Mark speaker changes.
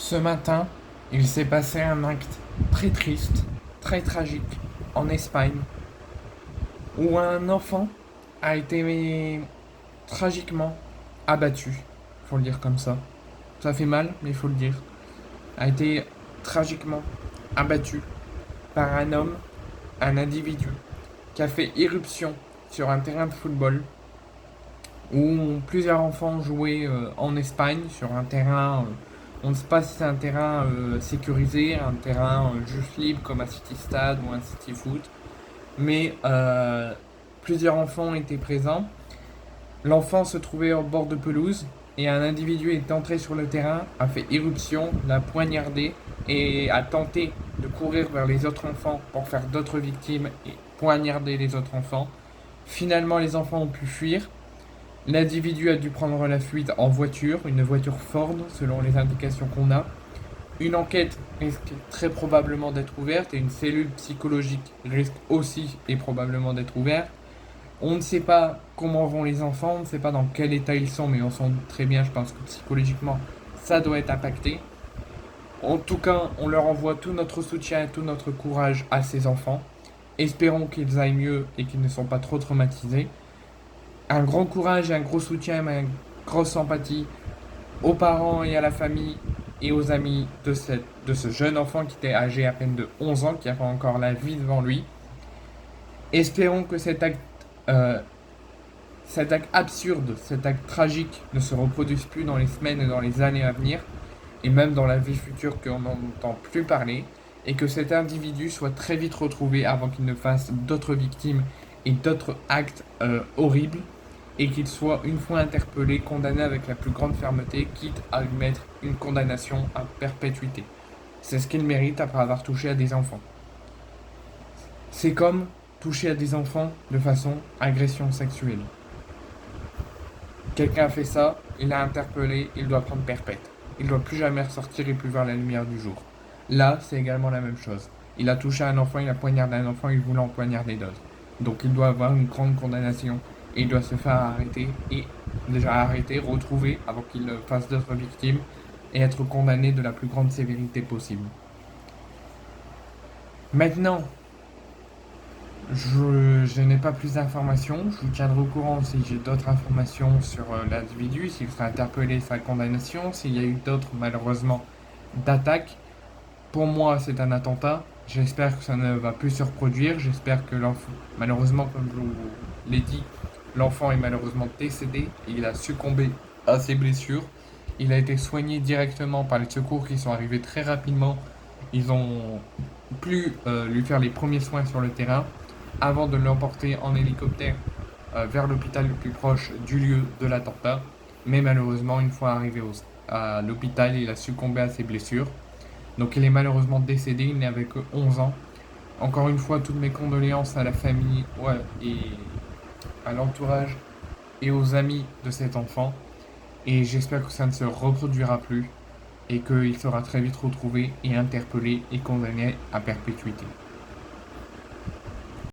Speaker 1: Ce matin, il s'est passé un acte très triste, très tragique, en Espagne, où un enfant a été tragiquement abattu. Faut le dire comme ça. Ça fait mal, mais il faut le dire. A été tragiquement abattu par un homme, un individu, qui a fait irruption sur un terrain de football où plusieurs enfants jouaient en Espagne sur un terrain. On ne sait pas si c'est un terrain sécurisé, un terrain juste libre comme un City Stade ou un City Foot, mais plusieurs enfants étaient présents. L'enfant se trouvait au bord de pelouse et un individu est entré sur le terrain, a fait irruption, l'a poignardé et a tenté de courir vers les autres enfants pour faire d'autres victimes et poignarder les autres enfants. Finalement, les enfants ont pu fuir. L'individu a dû prendre la fuite en voiture, une voiture Ford selon les indications qu'on a. Une enquête risque très probablement d'être ouverte et une cellule psychologique risque aussi et probablement d'être ouverte. On ne sait pas comment vont les enfants, on ne sait pas dans quel état ils sont, mais on sent très bien, je pense que psychologiquement, ça doit être impacté. En tout cas, on leur envoie tout notre soutien et tout notre courage à ces enfants. Espérons qu'ils aillent mieux et qu'ils ne sont pas trop traumatisés. Un grand courage et un gros soutien, une grosse sympathie aux parents et à la famille et aux amis de ce jeune enfant qui était âgé à peine de 11 ans, qui avait encore la vie devant lui. Espérons que euh, cet acte absurde, cet acte tragique ne se reproduise plus dans les semaines et dans les années à venir, et même dans la vie future qu'on n'entend plus parler, et que cet individu soit très vite retrouvé avant qu'il ne fasse d'autres victimes et d'autres actes horribles, et qu'il soit une fois interpellé, condamné avec la plus grande fermeté, quitte à lui mettre une condamnation à perpétuité. C'est ce qu'il mérite après avoir touché à des enfants. C'est comme toucher à des enfants de façon agression sexuelle. Quelqu'un a fait ça, il l'a interpellé, il doit prendre perpète. Il ne doit plus jamais ressortir et plus voir la lumière du jour. Là, c'est également la même chose. Il a touché un enfant, il a poignardé un enfant, il voulait en poignarder d'autres. Donc il doit avoir une grande condamnation et il doit se faire arrêter et déjà arrêter, retrouver avant qu'il fasse d'autres victimes et être condamné de la plus grande sévérité possible. Maintenant, je n'ai pas plus d'informations. Je vous tiendrai au courant si j'ai d'autres informations sur l'individu, s'il sera interpellé, sa condamnation, s'il y a eu d'autres, malheureusement, d'attaques. Pour moi, c'est un attentat. J'espère que ça ne va plus se reproduire. J'espère que l'enfant, malheureusement, comme je vous l'ai dit, l'enfant est malheureusement décédé et il a succombé à ses blessures. Il a été soigné directement par les secours qui sont arrivés très rapidement. Ils ont pu lui faire les premiers soins sur le terrain avant de l'emporter en hélicoptère vers l'hôpital le plus proche du lieu de l'attentat. Mais malheureusement, une fois arrivé à l'hôpital, il a succombé à ses blessures. Donc il est malheureusement décédé, il n'avait que 11 ans. Encore une fois, toutes mes condoléances à la famille et à l'entourage et aux amis de cet enfant. Et j'espère que ça ne se reproduira plus et qu'il sera très vite retrouvé et interpellé et condamné à perpétuité.